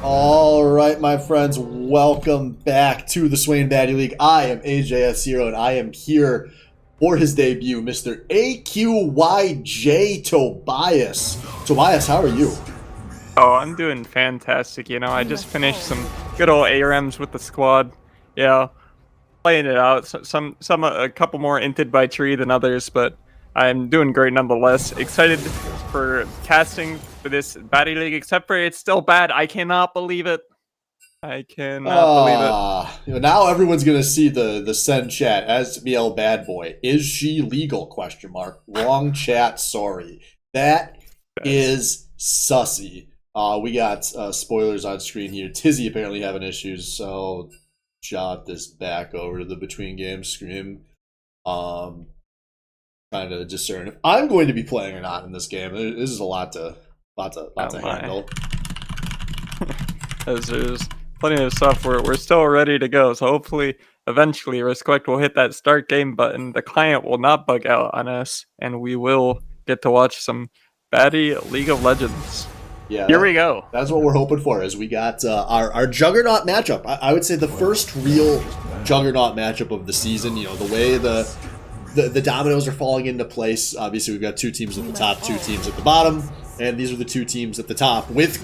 All right, my friends, welcome back to the Swain Batty League. I am AJS0, and I am here for his debut, Mr. AQYJ Tobias. Tobias, how are you? Oh, I'm doing fantastic. I just finished some good old ARMs with the squad. Yeah, playing it out. Some a couple more inted by tree than others, but I'm doing great nonetheless. Excited for casting for this Batty League, except for it's still bad. I cannot believe it. I cannot believe it. Now everyone's gonna see the send chat. SBL bad boy. Is she legal? Question mark. Wrong chat. Sorry. That is sussy. We got spoilers on screen here. Tizzy apparently having issues, so jot this back over to the between game screen. Trying to discern if I'm going to be playing or not in this game. This is a lot to handle. As there's plenty of stuff. We're still ready to go. So hopefully, eventually, Respect will hit that start game button. The client will not bug out on us, and we will get to watch some Batty League of Legends. Yeah, here we go. That's what we're hoping for. As we got our juggernaut matchup. I would say the first real juggernaut matchup of the season. You know, the way the dominoes are falling into place. Obviously, we've got two teams at the top, two teams at the bottom. And these are the two teams at the top with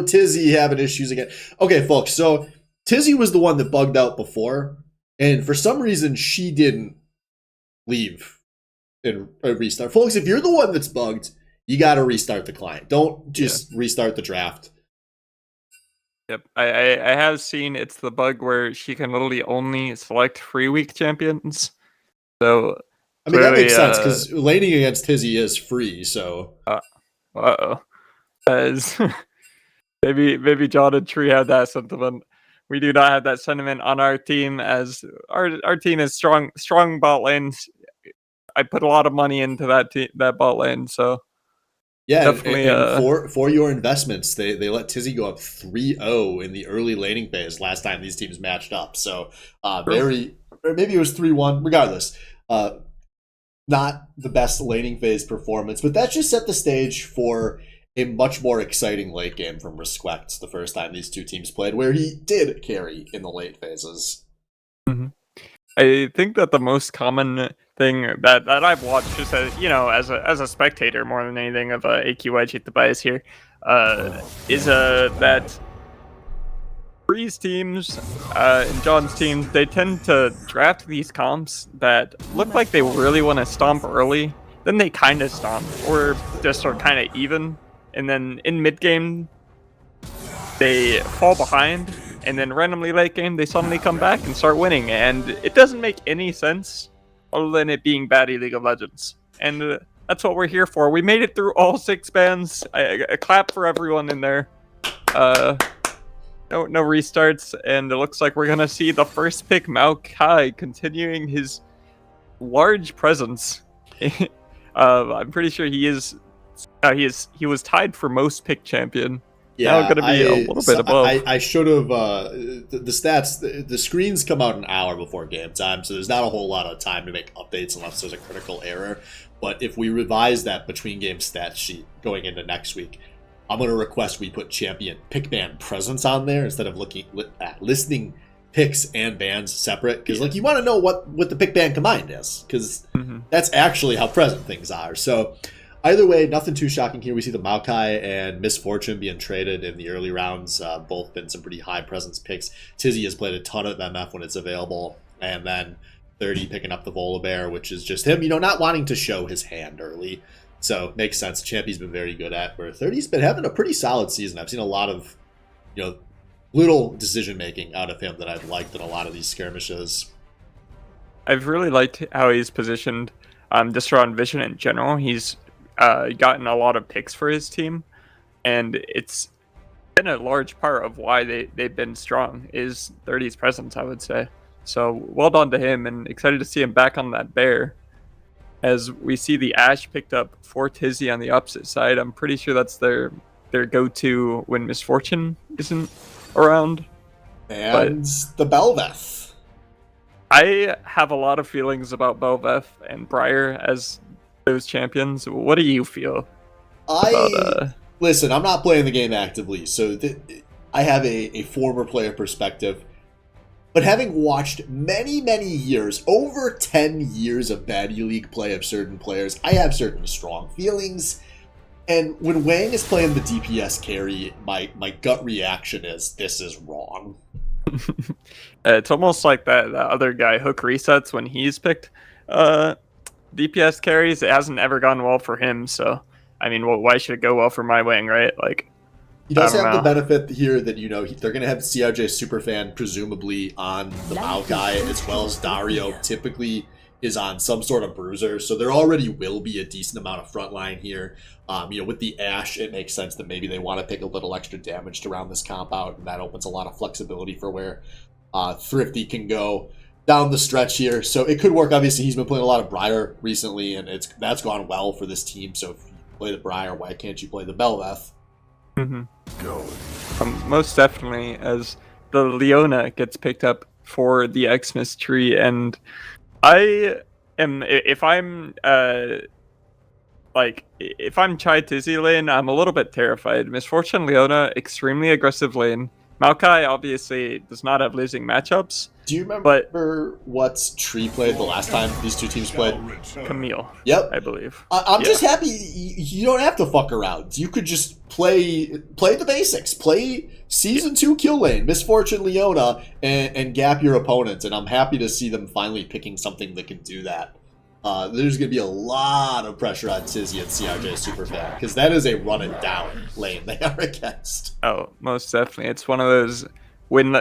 Tizzy having issues again. Okay, folks, so Tizzy was the one that bugged out before, and for some reason she didn't leave and restart. Folks, if you're the one that's bugged, you got to restart the client. Don't just restart the draft. Yep, I have seen it's the bug where she can literally only select free week champions. So I mean, that makes sense, because laning against Tizzy is free, so... Uh-oh. As maybe John and Tree had that sentiment. We do not have that sentiment on our team, as our team is strong bot lanes. I put a lot of money into that bot lane, so... Yeah, definitely. And for your investments, they let Tizzy go up 3-0 in the early laning phase last time these teams matched up. So, maybe it was 3-1, regardless. Not the best laning phase performance, but that just set the stage for a much more exciting late game from Respect the first time these two teams played, where he did carry in the late phases. Mm-hmm. I think that the most common thing that I've watched, just as as a spectator more than anything of AQYG the bias here, is that Bree's teams and John's teams, they tend to draft these comps that look like they really want to stomp early, then they kind of stomp, or just are kind of even, and then in mid game they fall behind, and then randomly late game they suddenly come back and start winning, and it doesn't make any sense other than it being Batty League of Legends. And that's what we're here for. We made it through all 6 bans. A clap for everyone in there. No restarts, and it looks like we're gonna see the first pick Maokai continuing his large presence. I'm pretty sure he was tied for most pick champion. Yeah, now gonna be a little bit above. I should have the stats. The screens come out an hour before game time, so there's not a whole lot of time to make updates unless there's a critical error. But if we revise that between game stat sheet going into next week, I'm going to request we put champion pick ban presence on there instead of listing picks and bans separate. Because you want to know what the pick ban combined is, because that's actually how present things are. So either way, nothing too shocking here. We see the Maokai and Misfortune being traded in the early rounds. Both been some pretty high presence picks. Tizzy has played a ton of MF when it's available. And then 30 picking up the Volibear, which is just him, not wanting to show his hand early. So makes sense. Champy's been very good at where 30's been having a pretty solid season. I've seen a lot of, little decision making out of him that I've liked in a lot of these skirmishes. I've really liked how he's positioned just around vision in general. He's gotten a lot of picks for his team, and it's been a large part of why they've been strong is 30's presence, I would say. So well done to him, and excited to see him back on that bear. As we see the Ashe picked up for Tizzy on the opposite side. I'm pretty sure that's their go-to when Misfortune isn't around. And the Belveth. I have a lot of feelings about Belveth and Briar as those champions. What do you feel about Listen, I'm not playing the game actively, so I have a former player perspective. But having watched many, many years, over 10 years of Bad League play of certain players, I have certain strong feelings. And when Wang is playing the DPS carry, my gut reaction is, this is wrong. It's almost like that other guy, Hook Resets, when he's picked DPS carries, it hasn't ever gone well for him. So, I mean, well, why should it go well for my Wang, right? Like, He does I don't have the know. benefit here that, they're going to have CRJ Superfan presumably on the Mao guy, as well as Dario typically is on some sort of bruiser. So there already will be a decent amount of frontline here. With the Ashe, it makes sense that maybe they want to pick a little extra damage to round this comp out, and that opens a lot of flexibility for where Thrifty can go down the stretch here. So it could work. Obviously, he's been playing a lot of Briar recently, and that's gone well for this team. So if you play the Briar, why can't you play the Belveth? Most definitely, as the Leona gets picked up for the Xmas tree, and I am, if I'm Chai Tizzy lane, I'm a little bit terrified. Misfortune Leona, extremely aggressive lane. Maokai obviously does not have losing matchups. Do you remember what Tree played the last time these two teams played? Camille. Yep. I believe. I'm just happy you don't have to fuck around. You could just play the basics. Play Season 2 kill lane, Misfortune Leona, and gap your opponents. And I'm happy to see them finally picking something that can do that. There's going to be a lot of pressure on Tizzy and CRJ Superfan, because that is a run and down lane they are against. Oh, most definitely. It's one of those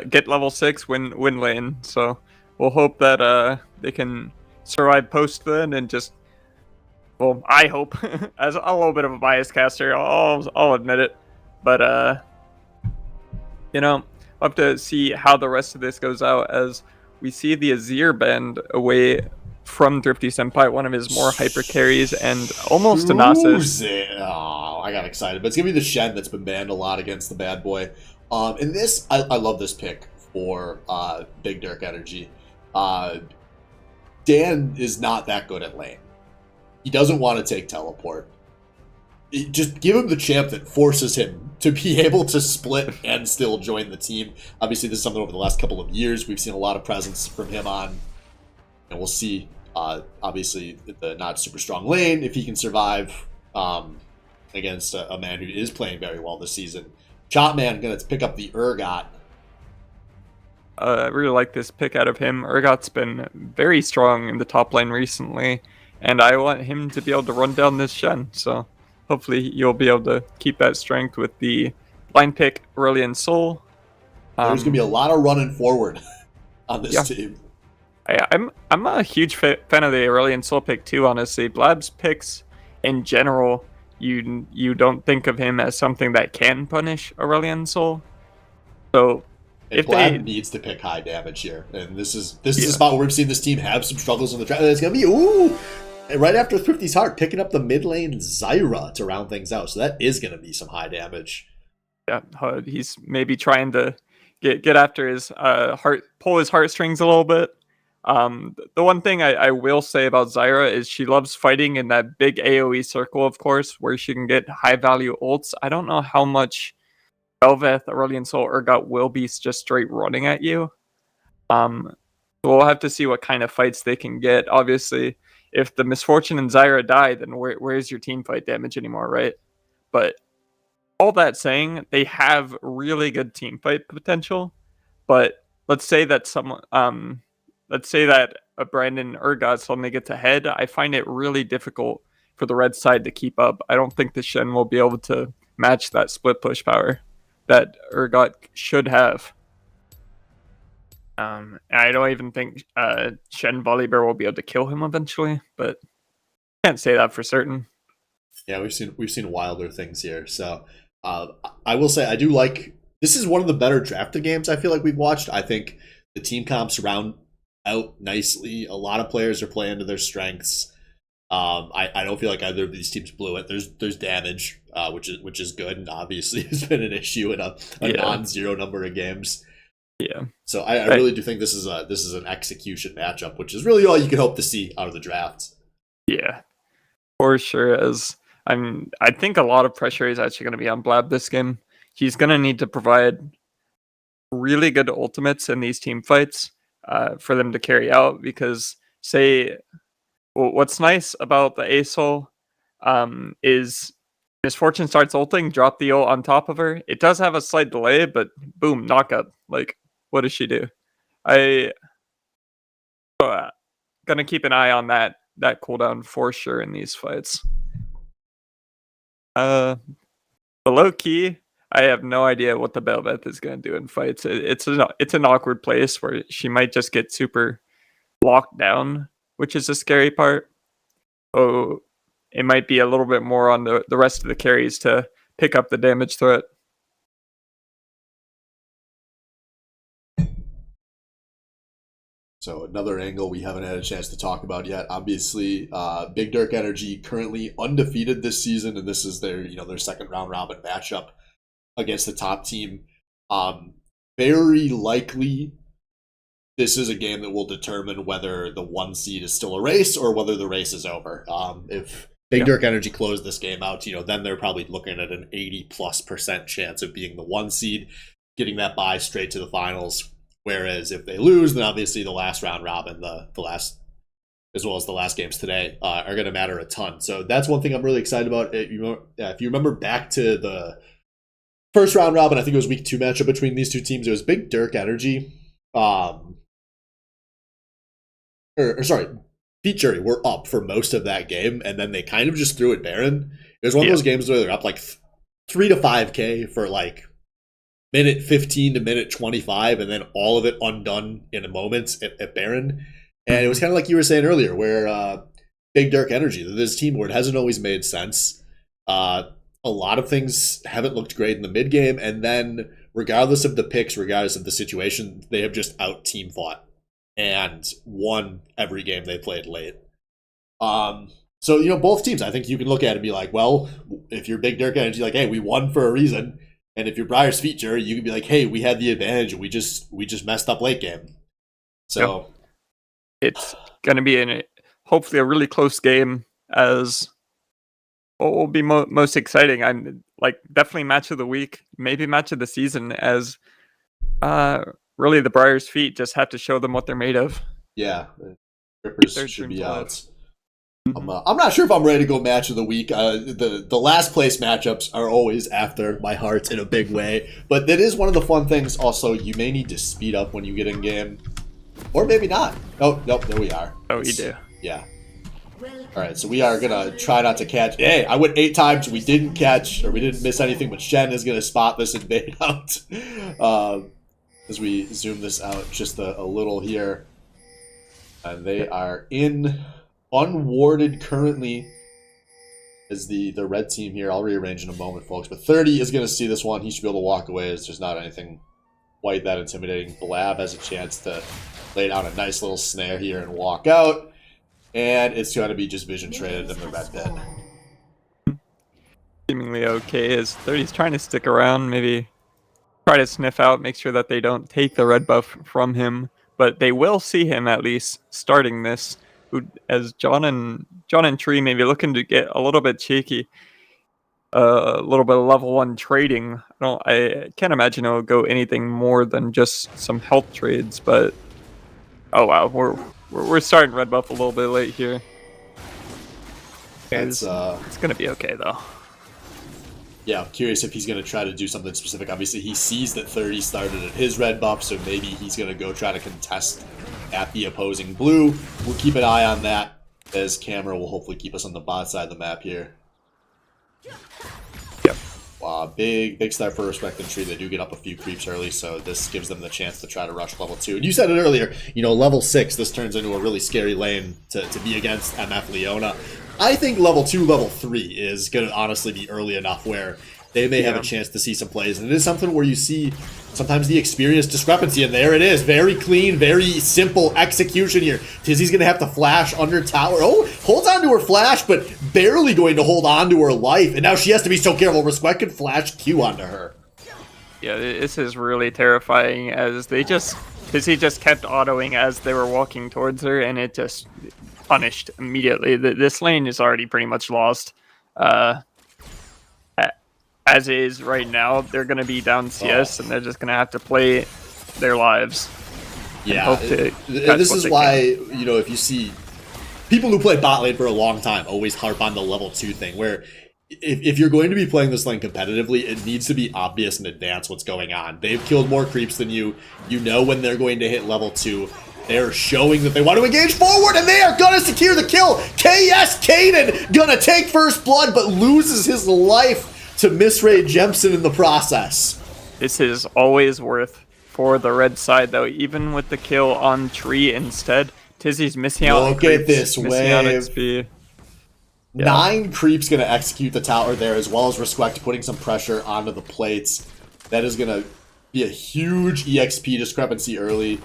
get level 6, win lane. So we'll hope that they can survive post then, and just, well, I hope, as a little bit of a bias caster, I'll admit it. But we'll have to see how the rest of this goes out, as we see the Azir band away from Thrifty Senpai, one of his more hyper carries, and almost a Nasus. Oh, I got excited. But it's going to be the Shen that's been banned a lot against the bad boy. And this, I love this pick for Big Dirk Energy. Dan is not that good at lane. He doesn't want to take teleport. Just give him the champ that forces him to be able to split and still join the team. Obviously, this is something over the last couple of years we've seen a lot of presence from him on. And we'll see, obviously, the not super strong lane, if he can survive against a man who is playing very well this season. Chopman going to pick up the Urgot. I really like this pick out of him. Urgot's been very strong in the top lane recently, and I want him to be able to run down this Shen. So hopefully you'll be able to keep that strength with the blind pick Aurelion Sol. There's going to be a lot of running forward on this team. I'm a huge fan of the Aurelion Sol pick too, honestly. Blab's picks in general, you don't think of him as something that can punish Aurelion Sol. So if Blab needs to pick high damage here, and this is a spot where we've seen this team have some struggles in the draft. It's gonna be and right after Thrifty's Heart, picking up the mid lane Zyra to round things out. So that is gonna be some high damage. Yeah, he's maybe trying to get after his pull his heartstrings a little bit. The one thing I will say about Zyra is she loves fighting in that big AoE circle, of course, where she can get high value ults. I don't know how much Belveth, Aurelion Sol, Urgot will be just straight running at you. So we'll have to see what kind of fights they can get. Obviously, if the Misfortune and Zyra die, then where's your team fight damage anymore, right? But all that saying, they have really good team fight potential. But let's say that a Brandon Urgot suddenly gets ahead. I find it really difficult for the red side to keep up. I don't think the Shen will be able to match that split push power that Urgot should have. I don't even think Shen Volibear will be able to kill him eventually, but can't say that for certain. Yeah, we've seen wilder things here. So I will say I do like, this is one of the better drafted games I feel like we've watched. I think the team comps round out nicely. A lot of players are playing to their strengths. I don't feel like either of these teams blew it. There's damage, which is good, and obviously has been an issue in a non-zero number of games. Yeah. So I really do think this is an execution matchup, which is really all you can hope to see out of the draft. Yeah, for sure. As I think a lot of pressure is actually going to be on Blab this game. He's going to need to provide really good ultimates in these team fights for them to carry out, because what's nice about the ASOL is Misfortune starts ulting, drop the ult on top of her. It does have a slight delay, but boom, knockup. Like, what does she do? I gonna keep an eye on that cooldown for sure in these fights. But low key, I have no idea what the Belveth is gonna do in fights. It's an awkward place where she might just get super locked down, which is a scary part. Oh, it might be a little bit more on the rest of the carries to pick up the damage threat. So another angle we haven't had a chance to talk about yet. Obviously, Big Dirk Energy currently undefeated this season, and this is their second round robin matchup against the top team. Very likely, this is a game that will determine whether the 1 seed is still a race or whether the race is over. If Big Dirk Energy closed this game out, then they're probably looking at an 80+% chance of being the 1 seed, getting that bye straight to the finals. Whereas if they lose, then obviously the last round robin, the last, as well as the last games today, are going to matter a ton. So that's one thing I'm really excited about. If you remember back to the first round robin, I think it was week 2 matchup between these two teams. It was Big Dirk Energy, Beat Jury were up for most of that game, and then they kind of just threw it Baron. It was one of those games where they're up like 3 to 5K for like minute 15 to minute 25, and then all of it undone in a moment at Baron. And it was kind of like you were saying earlier, where Big Dirk Energy, this team where it hasn't always made sense. A lot of things haven't looked great in the mid game, and then regardless of the picks, regardless of the situation, they have just out team fought and won every game they played late. So, both teams, I think you can look at it and be like, well, if you're Big Dirk Energy, like, hey, we won for a reason. And if you're Briar's Feature, you can be like, hey, we had the advantage and we just messed up late game. So it's going to be hopefully a really close game, as what will be most exciting. I'm like definitely match of the week, maybe match of the season, as really the Briar's Feet just have to show them what they're made of. Yeah, Rippers should be out. I'm not sure if I'm ready to go match of the week. The last place matchups are always after my heart in a big way. But that is one of the fun things. Also, you may need to speed up when you get in game. Or maybe not. Oh, nope, there we are. Oh, you do. Yeah. Alright, so we are going to try not to catch. Hey, I went 8 times. We didn't catch, or we didn't miss anything, but Shen is going to spot this and bait out. As we zoom this out just a little here. And they are in unwarded currently as the red team here. I'll rearrange in a moment, folks. But 30 is going to see this one. He should be able to walk away as there's not anything quite that intimidating. Blab has a chance to lay down a nice little snare here and walk out. And it's going to be just vision traded in the red pit. Seemingly okay, as 30's trying to stick around, maybe try to sniff out, make sure that they don't take the red buff from him. But they will see him at least starting this. As John and Tree maybe looking to get a little bit cheeky, a little bit of level 1 trading. I can't imagine it'll go anything more than just some health trades. But oh wow, we're starting red buff a little bit late here. It's gonna be okay though. Yeah, I'm curious if he's going to try to do something specific. Obviously, he sees that 30 started at his red buff, so maybe he's going to go try to contest at the opposing blue. We'll keep an eye on that, as camera will hopefully keep us on the bot side of the map here. Yep. Wow, big start for Respect and Tree. They do get up a few creeps early, so this gives them the chance to try to rush level 2. And you said it earlier, level 6, this turns into a really scary lane to be against MF Leona. I think level 2, level 3 is going to honestly be early enough where they may have a chance to see some plays. And it is something where you see sometimes the experience discrepancy, and there it is. Very clean, very simple execution here. Tizzy's going to have to flash under tower. Oh, holds on to her flash, but barely going to hold on to her life. And now she has to be so careful. Respect could flash Q onto her. Yeah, this is really terrifying, as Tizzy just kept autoing as they were walking towards her, and it just punished immediately. This lane is already pretty much lost. Uh, as is right now, they're going to be down CS, and they're just going to have to play their lives. Yeah, this is why, you know, if you see people who play bot lane for a long time always harp on the level 2 thing, where if you're going to be playing this lane competitively, it needs to be obvious in advance what's going on. They've killed more creeps than you. You know when they're going to hit level 2. They're showing that they want to engage forward, and they are going to secure the kill. KS Kaden gonna take first blood, but loses his life to Misraid Jemson in the process. This is always worth for the red side, though. Even with the kill on Tree instead, Tizzy's missing out. Look at this wave. Missing out XP. Yeah. 9 creeps going to execute the tower there, as well as Respect putting some pressure onto the plates. That is going to be a huge EXP discrepancy early.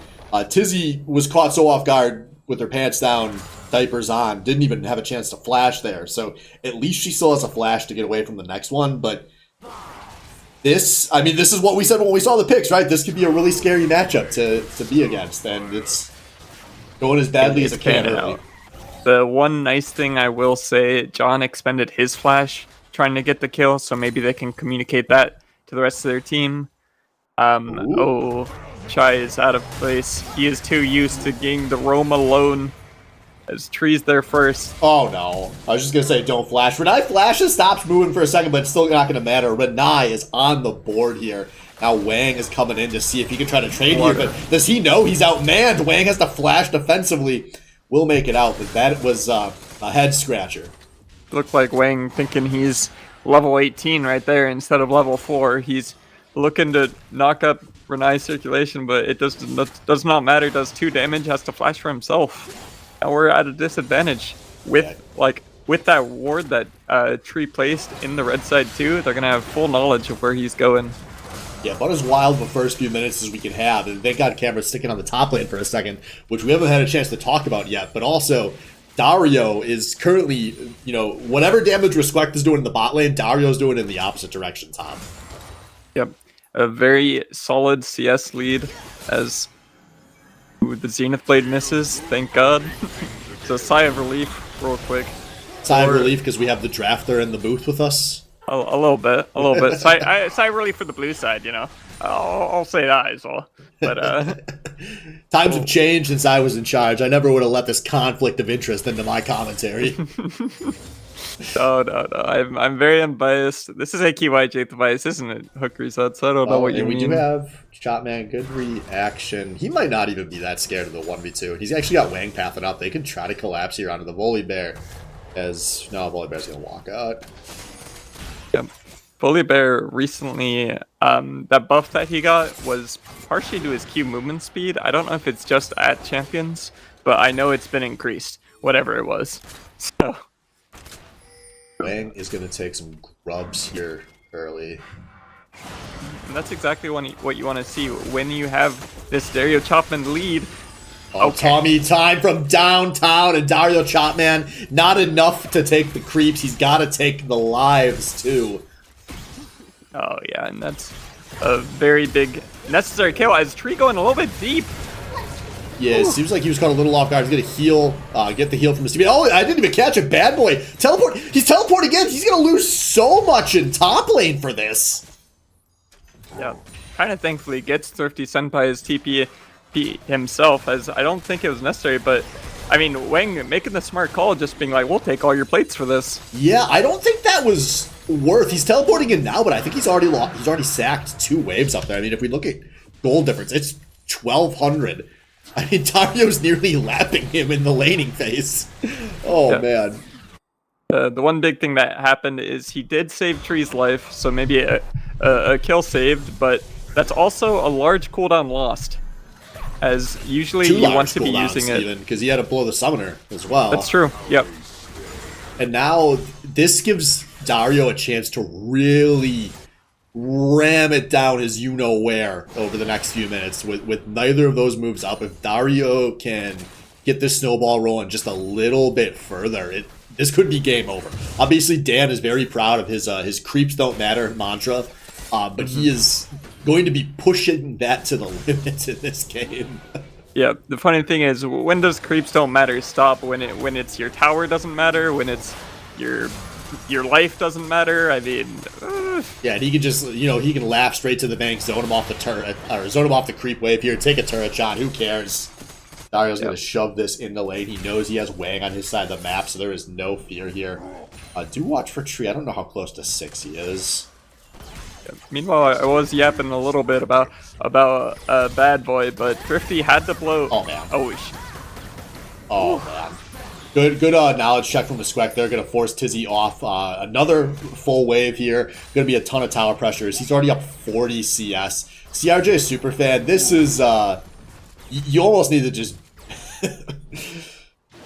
Tizzy was caught so off guard with her pants down, diapers on, didn't even have a chance to flash there. So at least she still has a flash to get away from the next one. But this, I mean, this is what we said when we saw the picks, right? This could be a really scary matchup to be against, and it's going as badly as it can early. The one nice thing I will say, John expended his flash trying to get the kill, so maybe they can communicate that to the rest of their team. Oh, Chai is out of place. He is too used to getting the roam alone, as Tree's there first. Oh no, I was just going to say don't flash. Renai flashes, stops moving for a second, but it's still not going to matter. Renai is on the board here. Now Wang is coming in to see if he can try to trade here, but does he know he's outmanned? Wang has to flash defensively. Will make it out, but that was a head scratcher. Looked like Wang thinking he's level 18 right there instead of level 4. He's looking to knock up Renai's circulation, but it does not matter. Does 2 damage, has to flash for himself. Now we're at a disadvantage with with that ward that Tree placed in the red side too. They're gonna have full knowledge of where he's going. Yeah, about as wild of the first few minutes as we can have. And thank God Cameron's sticking on the top lane for a second, which we haven't had a chance to talk about yet. But also, Dario is currently, you know, whatever damage Respect is doing in the bot lane, Dario's doing it in the opposite direction, Tom. Yep. A very solid CS lead as the Zenith Blade misses, thank God. So sigh of relief real quick. Sigh of relief because we have the drafter in the booth with us. A little bit. Sigh really for the blue side, you know. I'll say that as well. But times have changed since I was in charge. I never would have let this conflict of interest into my commentary. No. I'm very unbiased. This is AQYJ the bias, isn't it? Hook reset, so I don't know what you mean. We do have Shotman, good reaction. He might not even be that scared of the 1v2. He's actually got Wang pathing up. They can try to collapse here onto the Volibear. Volibear's gonna walk out. Yep. Volibear recently, that buff that he got was partially to his Q movement speed. I don't know if it's just at champions, but I know it's been increased, whatever it was. So Wang is going to take some grubs here early. And that's exactly what you want to see when you have this Dario Chopman lead. Oh, okay. Tommy time from downtown, and Dario Chopman, not enough to take the creeps. He's got to take the lives, too. Oh, yeah, and that's a very big necessary kill as Tree going a little bit deep. Yeah, it seems like he was caught a little off guard. He's going to heal, get the heal from his team. Oh, I didn't even catch it. Bad boy. Teleport. He's teleporting again. He's going to lose so much in top lane for this. Yeah, kind of thankfully gets Thrifty Senpai's TP himself, as I don't think it was necessary, but I mean, Wang making the smart call, just being like, we'll take all your plates for this. Yeah, I don't think that was worth. He's teleporting in now, but I think he's already sacked 2 waves up there. I mean, if we look at gold difference, it's 1,200. I mean, Dario's nearly lapping him in the laning phase. Oh, yeah. Man. The one big thing that happened is he did save Tree's life, so maybe a kill saved, but that's also a large cooldown lost. As usually you want to be using it. Because he had to blow the summoner as well. That's true, yep. And now this gives Dario a chance to really ram it down his you-know-where over the next few minutes with neither of those moves up. If Dario can get this snowball rolling just a little bit further, this could be game over. Obviously, Dan is very proud of his creeps don't matter mantra, but he is going to be pushing that to the limits in this game. Yeah, the funny thing is, when does creeps don't matter stop? When it's your tower doesn't matter? When it's your your life doesn't matter. I mean, yeah, and he can just, he can laugh straight to the bank, zone him off the turret, or zone him off the creep wave here, take a turret shot. Who cares? Dario's going to shove this into lane. He knows he has Wang on his side of the map, so there is no fear here. Do watch for Tree. I don't know how close to 6 he is. Yeah. Meanwhile, I was yapping a little bit about Bad Boy, but Thrifty had to blow. Oh, man. Oh, man. Good knowledge check from the Squeck. They're going to force Tizzy off. Another full wave here. Going to be a ton of tower pressures. He's already up 40 CS. CRJ Superfan, this is... you almost need to just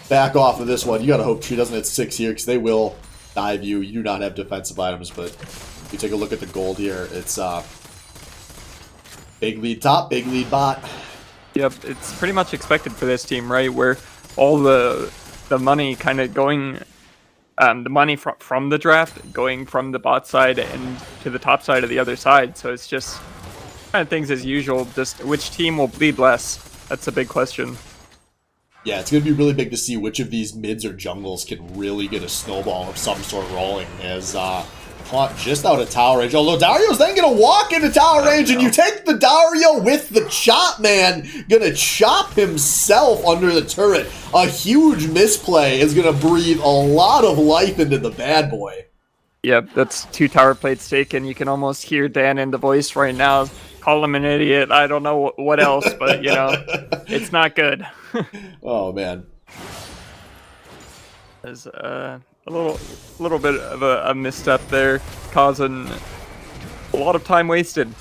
back off of this one. You got to hope Tree doesn't hit 6 here, because they will dive you. You do not have defensive items, but if you take a look at the gold here, it's big lead top, big lead bot. Yep, it's pretty much expected for this team, right? Where all the money kind of going, the money from the draft going from the bot side and to the top side of the other side. So it's just kind of things as usual. Just which team will bleed less? That's a big question. Yeah, it's going to be really big to see which of these mids or jungles can really get a snowball of some sort rolling, as caught just out of tower range. Although Dario's then going to walk into tower range, and you take the Dario with the chop, man. Going to chop himself under the turret. A huge misplay is going to breathe a lot of life into the Bad Boy. Yep, that's 2 tower plates taken. You can almost hear Dan in the voice right now. Call him an idiot. I don't know what else, but, it's not good. Oh, man. There's a little bit of a misstep there, causing a lot of time wasted.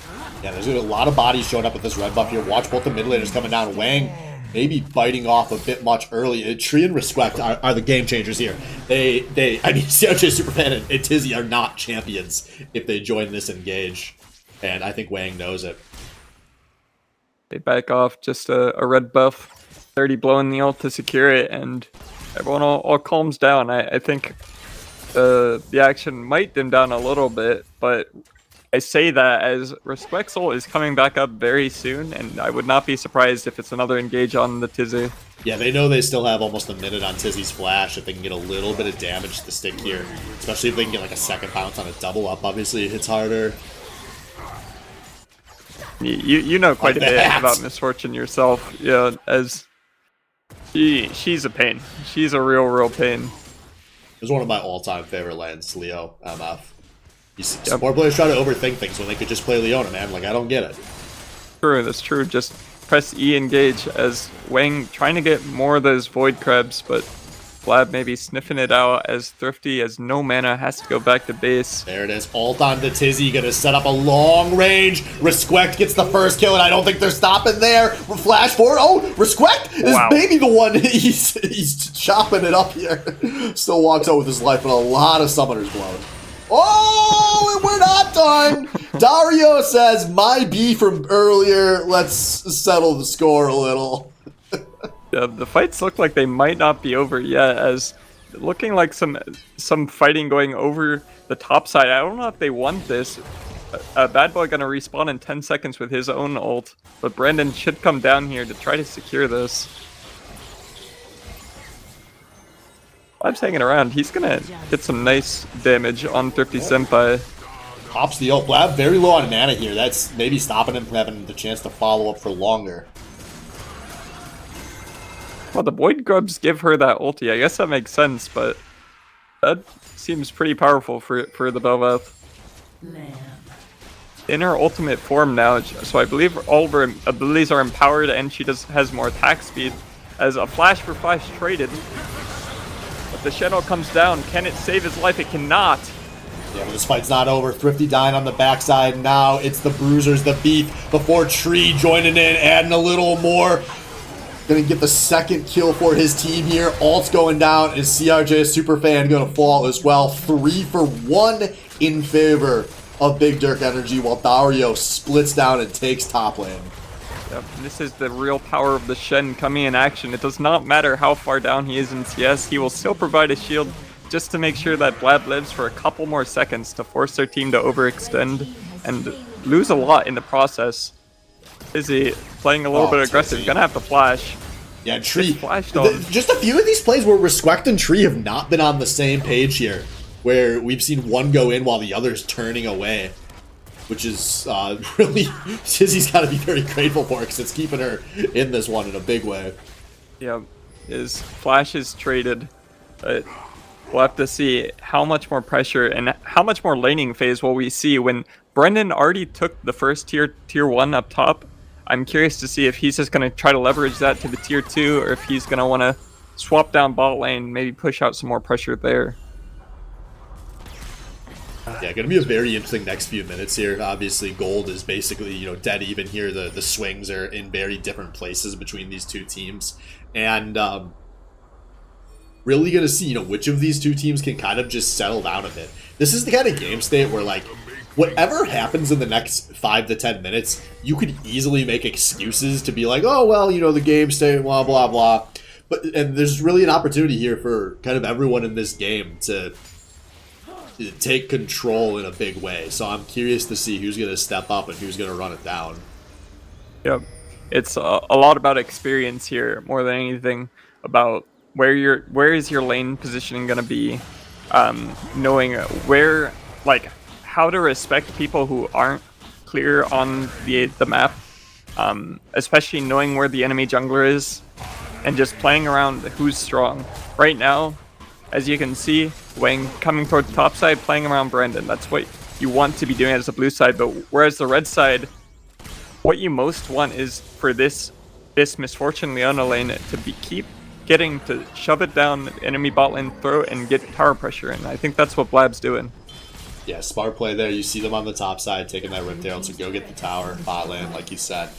Yeah, there's a lot of bodies showing up with this red buff here. Watch both the mid laners coming down. Wang maybe biting off a bit much early. Tree and Respect are the game changers here. I mean, CRJ Superfan and Tizzy are not champions if they join this engage. And I think Wang knows it. They back off, just a red buff. 30 blowing the ult to secure it, and everyone all calms down. I think the action might dim down a little bit, but I say that as Respect's ult is coming back up very soon, and I would not be surprised if it's another engage on the Tizzy. Yeah, they know they still have almost a minute on Tizzy's flash. If they can get a little bit of damage to the stick here, especially if they can get like a second bounce on a double up, obviously it hits harder. You know quite a bit about Misfortune yourself, yeah, as she's a pain. She's a real pain. It's one of my all-time favorite lanes, Leo, MF. More players try to overthink things when they could just play Leona, man. Like, I don't get it. True, that's true. Just press E engage as Wang trying to get more of those Void Crabs, but Vlad maybe sniffing it out as Thrifty, as no mana, has to go back to base. There it is. Ult on the Tizzy. Gonna set up a long range. Respect gets the first kill, and I don't think they're stopping there. Flash forward. Oh, Respect is maybe the one. He's chopping it up here. Still walks out with his life, but a lot of summoners blown. Oh, and we're not done. Dario says, my B from earlier. Let's settle the score a little. The fights look like they might not be over yet, as looking like some fighting going over the top side. I don't know if they want this. Bad Boy gonna respawn in 10 seconds with his own ult, but Brandon should come down here to try to secure this. I'm hanging around. He's gonna get some nice damage on Thrifty Senpai. Pops the ult. Blab very low on mana here. That's maybe stopping him from having the chance to follow up for longer. Well, the Void Grubs give her that ulti. I guess that makes sense, but that seems pretty powerful for the Bel'Veth. In her ultimate form now, so I believe all of her abilities are empowered, and she has more attack speed. As a flash for flash traded, but the Shadow comes down. Can it save his life? It cannot. Yeah, but this fight's not over. Thrifty dying on the backside. Now it's the Bruisers, the Beef, before Tree joining in, adding a little more. Gonna get the second kill for his team here. Ult's going down. Is CRJ Superfan gonna fall as well? 3 for 1 in favor of Big Dirk Energy, while Dario splits down and takes top lane. Yep, this is the real power of the Shen coming in action. It does not matter how far down he is in CS. He will still provide a shield just to make sure that Blab lives for a couple more seconds to force their team to overextend and lose a lot in the process. Izzy playing a little bit aggressive, Tizzy. gonna have to flash. Yeah, Tree. Flashed on. Just a few of these plays where Respect and Tree have not been on the same page here. where we've seen one go in while the other's turning away, which is really Tizzy's got to be very grateful for because it's keeping her in this one in a big way. Yep, his flash is traded, but we'll have to see how much more pressure and how much more laning phase will we see when Brendan already took the first tier 1 up top. I'm curious to see if he's just going to try to leverage that to the tier 2 or if he's going to want to swap down bot lane, maybe push out some more pressure there. Yeah, going to be a very interesting next few minutes here. Obviously, gold is basically, you know, dead even here. The swings are in very different places between these two teams. And really going to see, you know, which of these two teams can kind of just settle down a bit. This is the kind of game state where, like, whatever happens in the next 5 to 10 minutes, you could easily make excuses to be like, oh, well, you know, the game state, blah, blah, blah. And there's really an opportunity here for kind of everyone in this game to take control in a big way. So I'm curious to see who's going to step up and who's going to run it down. Yep. It's a lot about experience here more than anything about where is your lane positioning going to be, knowing where, like, how to respect people who aren't clear on the map, especially knowing where the enemy jungler is and just playing around who's strong. Right now, as you can see, Wang coming towards the top side, playing around Brandon. That's what you want to be doing as the blue side, but whereas the red side, what you most want is for this Misfortune Leona lane to keep getting to shove it down enemy bot lane throat and get tower pressure in. I think that's what Blab's doing. Yeah, smart play there. You see them on the top side taking that Riptail to go get the tower bot lane, like you said.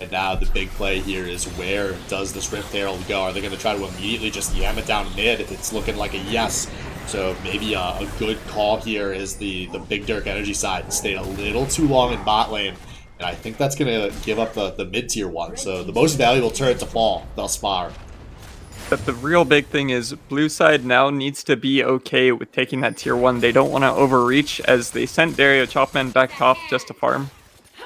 And now the big play here is where does this Rift Herald go? Are they going to try to immediately just yam it down mid? It's looking like a yes. So maybe a good call here is the Big Dirk Energy side stayed a little too long in bot lane. And I think that's going to give up the mid-tier one. So the most valuable turret to fall thus far. But the real big thing is blue side now needs to be okay with taking that tier 1. They don't want to overreach as they sent Dario Chopman back top just to farm.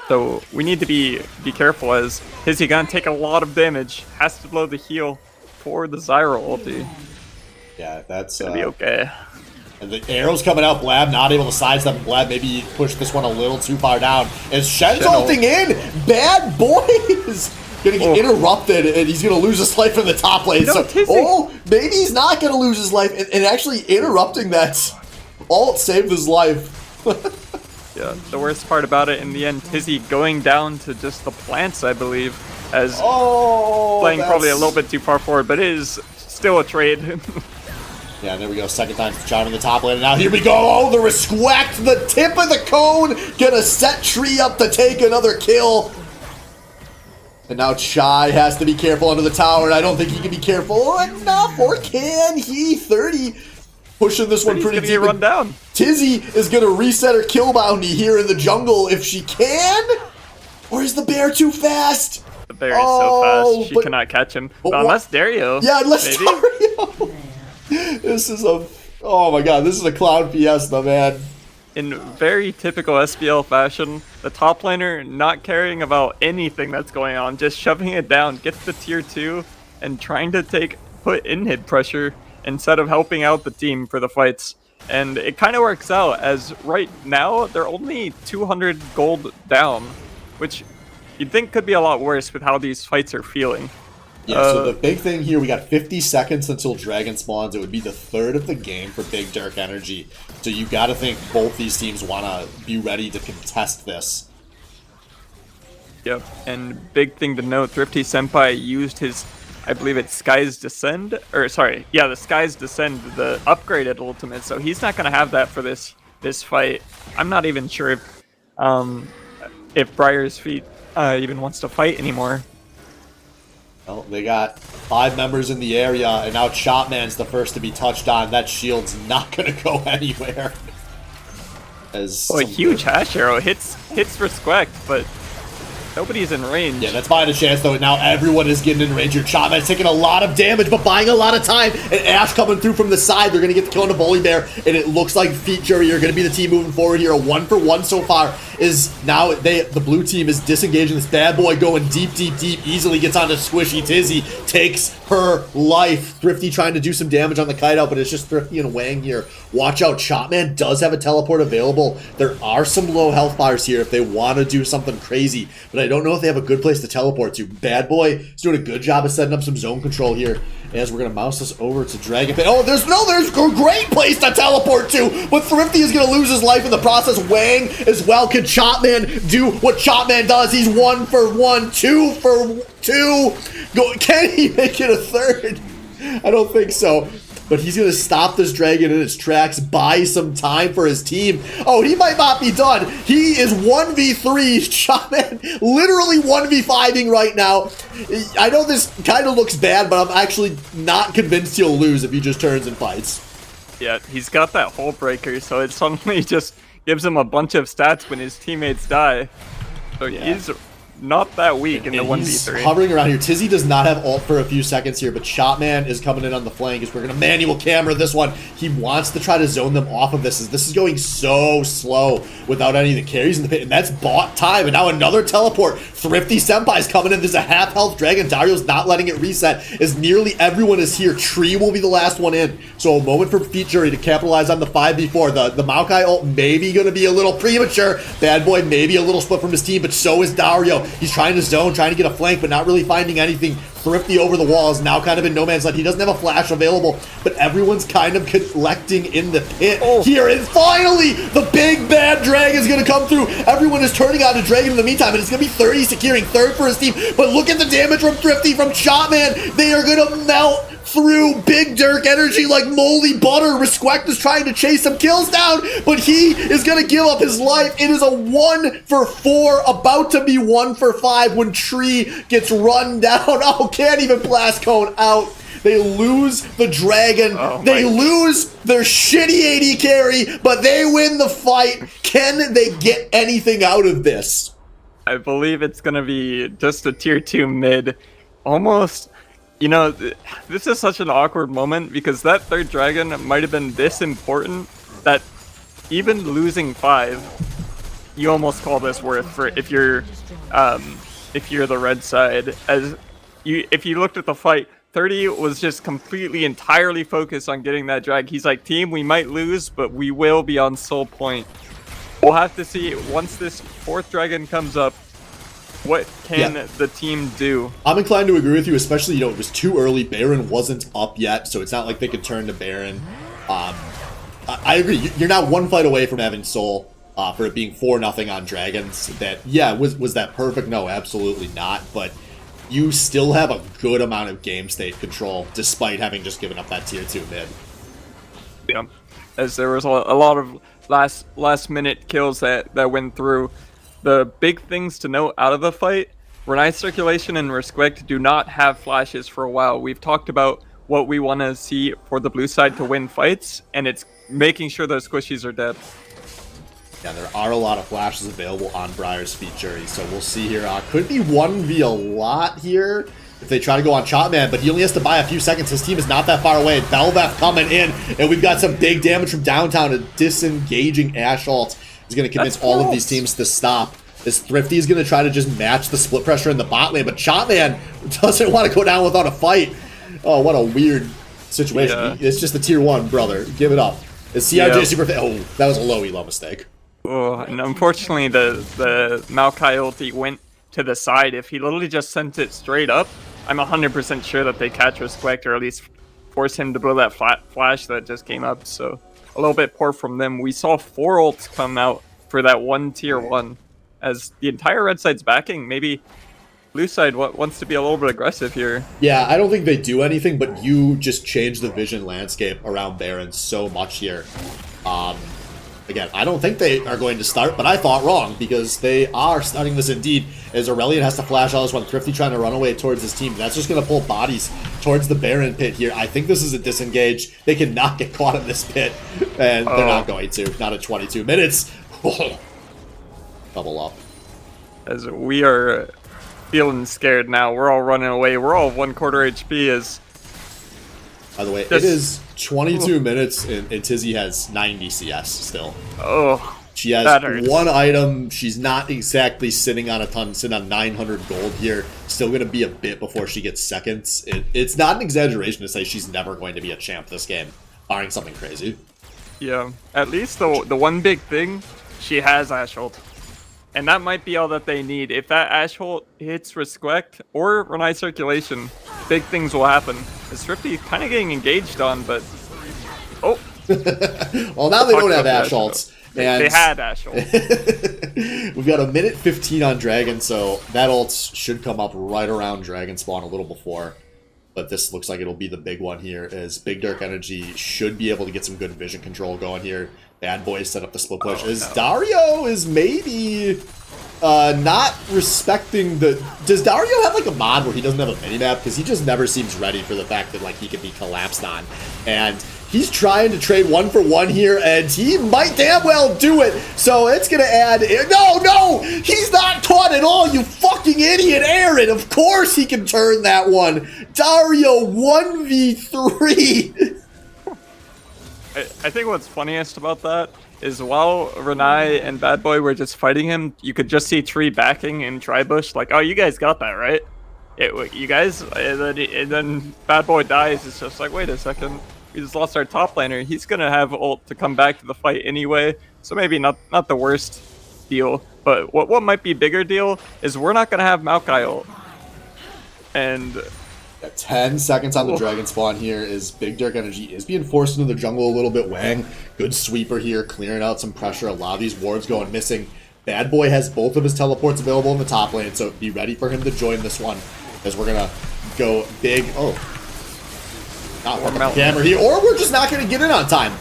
So we need to be careful as Hizzy gonna take a lot of damage. Has to blow the heal for the Zyra ulti. Yeah, that's gonna be okay. And the arrow's coming out. Blab not able to sidestep. Blab maybe push this one a little too far down. As Shen's ulting in, bad boys gonna get interrupted, and he's gonna lose his life in the top lane. No, so, maybe he's not gonna lose his life, and actually interrupting that ult saved his life. Yeah, the worst part about it in the end, Tizzy going down to just the plants, I believe, as playing probably a little bit too far forward, but it is still a trade. Yeah, there we go. Second time shot in the top lane. And now here we go. Oh, the respect, the tip of the cone. Gonna set Tree up to take another kill. And now Chai has to be careful under the tower, and I don't think he can be careful enough, or can he? 30. Pushing this one pretty deep. Run down. Tizzy is going to reset her kill bounty here in the jungle if she can. Or is the bear too fast? The bear is so fast. She cannot catch him. But unless Dario. Yeah, unless Dario. This is a... Oh my god, this is a clown fiesta, man. In very typical SBL fashion, the top laner not caring about anything that's going on, just shoving it down, gets the tier 2, and trying to put in-hit pressure instead of helping out the team for the fights. And it kind of works out, as right now they're only 200 gold down, which you'd think could be a lot worse with how these fights are feeling. Yeah, so the big thing here, we got 50 seconds until Dragon spawns. It would be the third of the game for Big Dirk Energy. So you got to think both these teams want to be ready to contest this. Yep, and big thing to note, Thrifty Senpai used his, I believe it's Sky's Descend, or sorry, yeah, the Sky's Descend, the upgraded ultimate, so he's not going to have that for this fight. I'm not even sure if Briar's Feet even wants to fight anymore. Well, they got 5 members in the area, and now Chopman's the first to be touched on. That shield's not going to go anywhere. A huge hash arrow hits respect, but Nobody's in range. Yeah, that's buying a chance, though. Now everyone is getting in range here. Chopman's taking a lot of damage, but buying a lot of time. And Ash coming through from the side. They're going to get the kill on the Bully Bear. And it looks like Feet Jury are going to be the team moving forward here. A 1-for-1 so far is now the blue team is disengaging this bad boy, going deep, deep, deep. Easily gets onto Squishy. Tizzy takes her life. Thrifty trying to do some damage on the kite out, but it's just Thrifty and Wang here. Watch out. Chopman does have a teleport available. There are some low health bars here if they want to do something crazy, but I don't know if they have a good place to teleport to. Bad Boy is doing a good job of setting up some zone control here as we're going to mouse this over to Dragon Pit. Oh, there's a great place to teleport to, but Thrifty is going to lose his life in the process. Wang as well. Can Chopman do what Chopman does? He's 1-for-1, 2-for-2. Can he make it a third? I don't think so. But he's going to stop this dragon in its tracks, buy some time for his team. Oh, he might not be done. He is 1v3. Chopman literally 1v5ing right now. I know this kind of looks bad, but I'm actually not convinced he'll lose if he just turns and fights. Yeah, he's got that hull breaker, so it suddenly just gives him a bunch of stats when his teammates die. So yeah. He's not that weak in the 1v3. He's hovering around here. Tizzy does not have ult for a few seconds here, but Chopman is coming in on the flank as we're going to manual camera this one. He wants to try to zone them off of this, as this is going so slow without any of the carries in the pit, and that's bought time. And now another teleport. Thrifty Senpai's coming in. There's a half health dragon. Dario's not letting it reset as nearly everyone is here. Tree will be the last one in. So a moment for Feet Jury to capitalize on the 5v4. The Maokai ult maybe going to be a little premature. Bad Boy maybe a little split from his team, but so is Dario. He's trying to zone, trying to get a flank, but not really finding anything. Thrifty over the walls, now kind of in no man's land. He doesn't have a flash available, but everyone's kind of collecting in the pit here. And finally, the big bad dragon is going to come through. Everyone is turning on to Dragon in the meantime, and it's going to be 30 securing third for his team. But look at the damage from Thrifty, from Chopman. They are going to melt through Big Dirk energy like moly butter. Respect is trying to chase some kills down, but he is going to give up his life. It is a 1-for-4, about to be 1-for-5 when Tree gets run down. Oh, can't even blast cone out. They lose the dragon. They lose their shitty AD carry, but they win the fight. Can they get anything out of this? I believe it's going to be just a tier 2 mid. Almost, you know, this is such an awkward moment because that third dragon might have been this important that even losing 5, you almost call this worth for if you're the red side. If you looked at the fight, 30 was just completely, entirely focused on getting that drag. He's like, team, we might lose, but we will be on soul point. We'll have to see once this fourth dragon comes up, what can the team do? I'm inclined to agree with you, especially, it was too early. Baron wasn't up yet, so it's not like they could turn to Baron. I agree. You're now one fight away from having soul. For it being 4-0 on dragons. That, was that perfect? No, absolutely not. But you still have a good amount of game state control despite having just given up that tier 2 mid. Yeah, as there was a lot of last minute kills that went through. The big things to note out of the fight: Renai's circulation and Respect do not have flashes for a while. We've talked about what we want to see for the blue side to win fights, and it's making sure those squishies are dead. Yeah, there are a lot of flashes available on Briar's Feet Jury, so we'll see here. Could be 1v a lot here if they try to go on Chopman, but he only has to buy a few seconds. His team is not that far away. Belveth coming in, and we've got some big damage from downtown. A disengaging Ash ult is going to convince all of these teams to stop. This Thrifty is going to try to just match the split pressure in the bot lane, but Chopman doesn't want to go down without a fight. Oh, what a weird situation. Yeah. It's just the tier 1, brother. Give it up. Is CRJ super fit? Oh, that was a low elo mistake. Oh, and unfortunately, the Maokai ulti went to the side. If he literally just sent it straight up, I'm 100% sure that they catch Respect, or at least force him to blow that flash that just came up. So a little bit poor from them. We saw 4 ults come out for that one tier 1. As the entire red side's backing, maybe blue side wants to be a little bit aggressive here. Yeah, I don't think they do anything, but you just change the vision landscape around Baron so much here. Again, I don't think they are going to start, but I thought wrong, because they are starting this indeed, as Aurelian has to flash all this one. Thrifty trying to run away towards his team. That's just going to pull bodies towards the Baron pit here. I think this is a disengage. They cannot get caught in this pit, and they're not going to. Not at 22 minutes. Double up. as we are feeling scared now. We're all running away. We're all 1/4 HP as... By the way, it is 22 minutes and Tizzy has 90 CS still. Oh, she has one item. She's not exactly sitting on a ton, sitting on 900 gold here. Still going to be a bit before she gets seconds. It's not an exaggeration to say she's never going to be a champ this game, barring something crazy. Yeah, at least the one big thing, she has Ash ult. And that might be all that they need. If that Ash ult hits Respect or Renai Circulation, big things will happen. Thrifty kind of getting engaged on, but... Oh! Well, now they don't have Ash ults. They had Ash ult. We've got a minute 15 on Dragon, so that ult should come up right around Dragon Spawn a little before. But this looks like it'll be the big one here, as Big Dark Energy should be able to get some good vision control going here. Bad Boy set up the split push. Dario is maybe not respecting the... Does Dario have like a mod where he doesn't have a minimap? Because he just never seems ready for the fact that like he can be collapsed on. And he's trying to trade 1-for-1 here, and he might damn well do it. So it's going to add... No! He's not taught at all, you fucking idiot, Aaron! Of course he can turn that one! Dario 1v3! I think what's funniest about that is while Renai and Bad Boy were just fighting him, you could just see Tree backing in Tribush, like, oh, you guys got that, right? You guys? And then Bad Boy dies, it's just like, wait a second. We just lost our top laner. He's gonna have ult to come back to the fight anyway, so maybe not the worst deal. But what might be a bigger deal is we're not gonna have Maokai ult. And 10 seconds on the Dragon Spawn here is Big Dark Energy is being forced into the jungle a little bit. Wang, good sweeper here, clearing out some pressure. A lot of these wards going missing. Bad Boy has both of his teleports available in the top lane, so be ready for him to join this one, as we're gonna go big. Oh, not working the camera here, or we're just not gonna get in on time.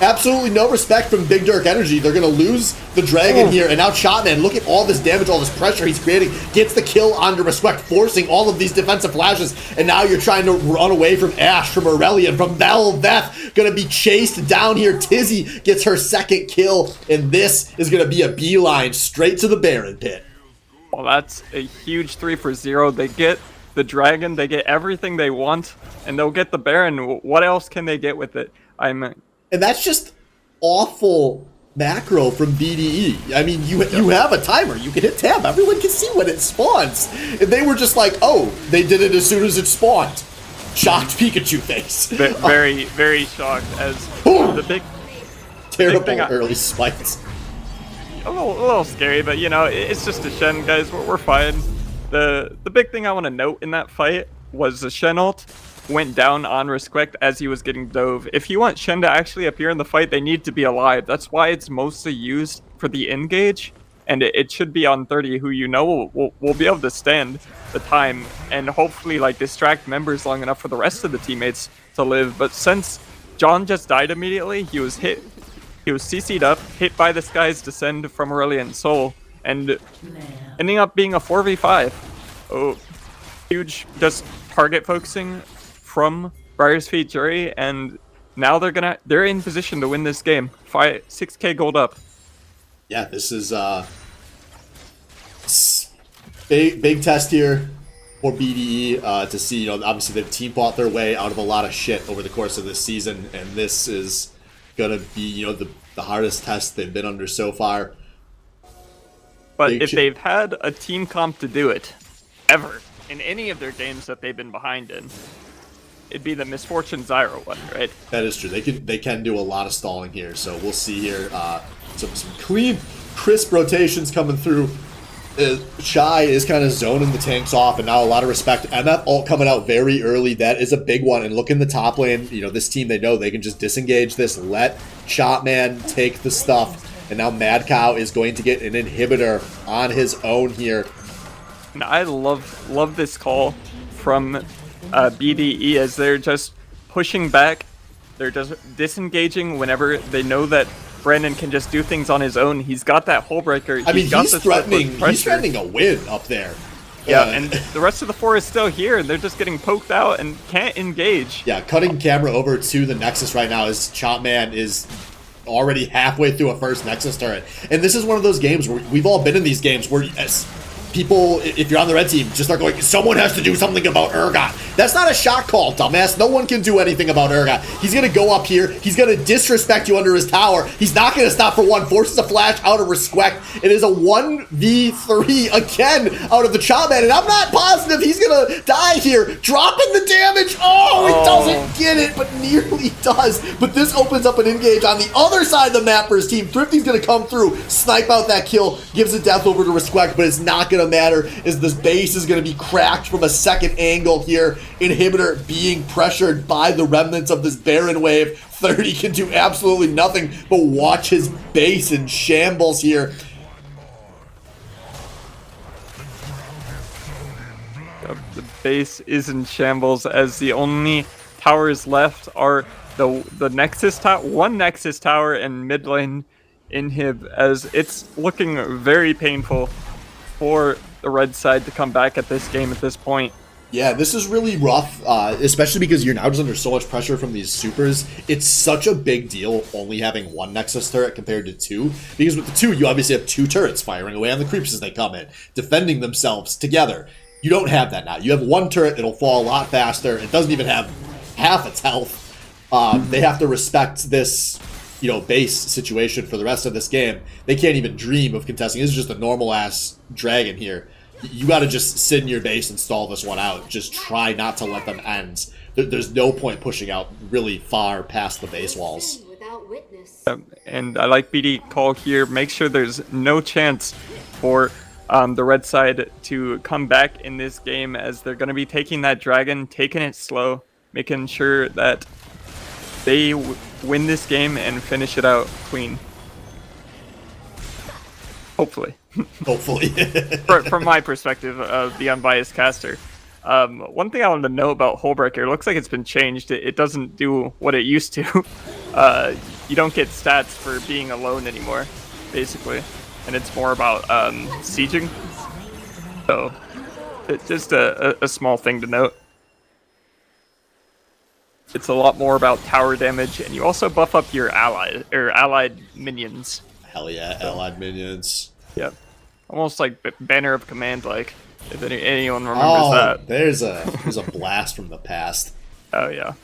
Absolutely no respect from Big Dark Energy. They're going to lose the Dragon here. And now Shotman, look at all this damage, all this pressure he's creating. Gets the kill onto Respect, forcing all of these defensive flashes. And now you're trying to run away from Ashe, from Aurelion, from Belveth. Going to be chased down here. Tizzy gets her second kill. And this is going to be a beeline straight to the Baron pit. Well, that's a huge 3-for-0. They get the Dragon. They get everything they want. And they'll get the Baron. What else can they get with it? And that's just awful macro from BDE. I mean, you have a timer. You can hit tab. Everyone can see when it spawns. And they were just like, oh, they did it as soon as it spawned. Shocked Pikachu face. Very, very shocked as the big... Terrible early spikes. A little scary, but, you know, it's just a Shen, guys. We're fine. The big thing I want to note in that fight was the Shen ult went down on Respect as he was getting dove. If you want Shen to actually appear in the fight, they need to be alive. That's why it's mostly used for the engage, and it should be on 30, who you know will be able to stand the time and hopefully like distract members long enough for the rest of the teammates to live. But since John just died immediately, he was CC'd up, hit by this guy's Descend from Aurelion Soul, and ending up being a 4v5. Oh, huge just target focusing from Briar's Feet Jury, and now they're in position to win this game. 6k gold up. Yeah, this is big test here for BDE to see. You know, obviously they've team fought their way out of a lot of shit over the course of this season, and this is gonna be, you know, the hardest test they've been under so far. But if they've had a team comp to do it ever in any of their games that they've been behind in, it'd be the Misfortune Zyra one, right? That is true. They can do a lot of stalling here, so we'll see here. Some clean, crisp rotations coming through. Shy is kind of zoning the tanks off, and now a lot of Respect. MF ult coming out very early. That is a big one. And look in the top lane. You know, this team, they know they can just disengage this, let Shotman take the stuff. And now Mad Cow is going to get an inhibitor on his own here. And I love this call from BDE as they're just pushing back. They're just disengaging whenever they know that Brandon can just do things on his own. He's got that hole breaker. I mean, he's threatening a win up there. Yeah, and the rest of the 4 is still here, and they're just getting poked out and can't engage. Yeah, cutting camera over to the Nexus right now as Chopman is already halfway through a first Nexus turret. And this is one of those games where we've all been in these games where people, if you're on the red team, just start going, someone has to do something about Urgot. That's not a shot call, dumbass. No one can do anything about Urgot. He's going to go up here. He's going to disrespect you under his tower. He's not going to stop for one. Forces a flash out of respect. It is a 1v3 again out of the Chopman, and I'm not positive he's going to die here. Dropping the damage. Oh, he doesn't get it, but nearly does. But this opens up an engage on the other side of the map for his team. Thrifty's going to come through, snipe out that kill, gives the death over to respect, but it's not going to matter as this base is going to be cracked from a second angle here. Inhibitor being pressured by the remnants of this Baron wave. 30 can do absolutely nothing but watch his base in shambles here. The base is in shambles as the only towers left are the Nexus tower, one Nexus tower and mid lane inhib, as it's looking very painful for the red side to come back at this game at this point. Yeah, this is really rough, especially because you're now just under so much pressure from these supers. It's such a big deal only having one Nexus turret compared to two, because with the two, you obviously have two turrets firing away on the creeps as they come in, defending themselves together. You don't have that now. You have one turret, it'll fall a lot faster. It doesn't even have half its health. They have to respect this, base situation for the rest of this game. They can't even dream of contesting. This is just a normal-ass dragon here. You got to just sit in your base and stall this one out. Just try not to let them end. There's no point pushing out really far past the base walls. And I like BD call here. Make sure there's no chance for the red side to come back in this game, as they're going to be taking that dragon, taking it slow, making sure that they win this game and finish it out clean. Hopefully. Hopefully. From my perspective of the unbiased caster. One thing I wanted to know about Hullbreaker, it looks like it's been changed. It doesn't do what it used to. You don't get stats for being alone anymore, basically. And it's more about sieging. So, it's just a small thing to note. It's a lot more about tower damage, and you also buff up your allied minions. Hell yeah, allied minions. Yep. Almost like Banner of Command, like, if anyone remembers that. There's a blast from the past. Oh, yeah.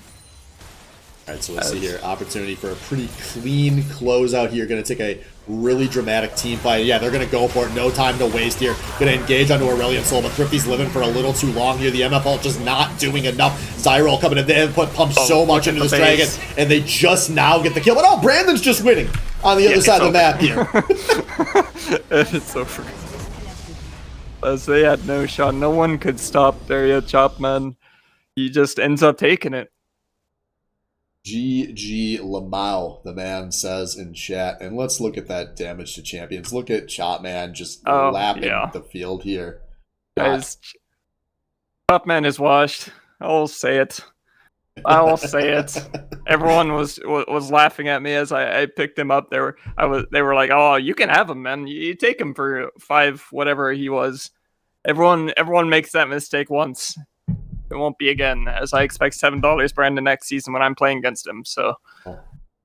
Alright, so let's see here. Opportunity for a pretty clean closeout here. Going to take a really dramatic team fight. Yeah, they're going to go for it. No time to waste here. Going to engage onto Aurelion Soul, but Thrifty's living for a little too long here. The MFL just not doing enough. Zyro coming in there and pumps so much into this dragon, and they just now get the kill. But Brandon's just winning on the other side of the map here. It's over. As they had no shot. No one could stop Daria Chopman. He just ends up taking it. GG Lamau, the man says in chat. And let's look at that damage to champions. Look at Chopman just lapping the field here. Guys, Chopman is washed. I'll say it. Everyone was laughing at me as I picked him up. They were like, "Oh, you can have him, man. You take him for 5, whatever he was." Everyone makes that mistake once. It won't be again, as I expect $7 Brandon next season when I'm playing against him. So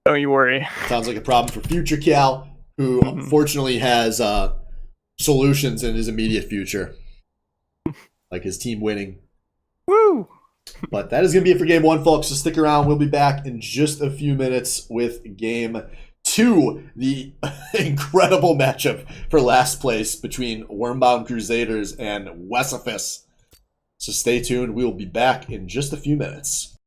don't you worry. Sounds like a problem for future Cal, who unfortunately has solutions in his immediate future, like his team winning. Woo! But that is going to be it for Game 1, folks. So stick around. We'll be back in just a few minutes with Game 2, the incredible matchup for last place between Wormbound Crusaders and Wesifus. So stay tuned. We will be back in just a few minutes.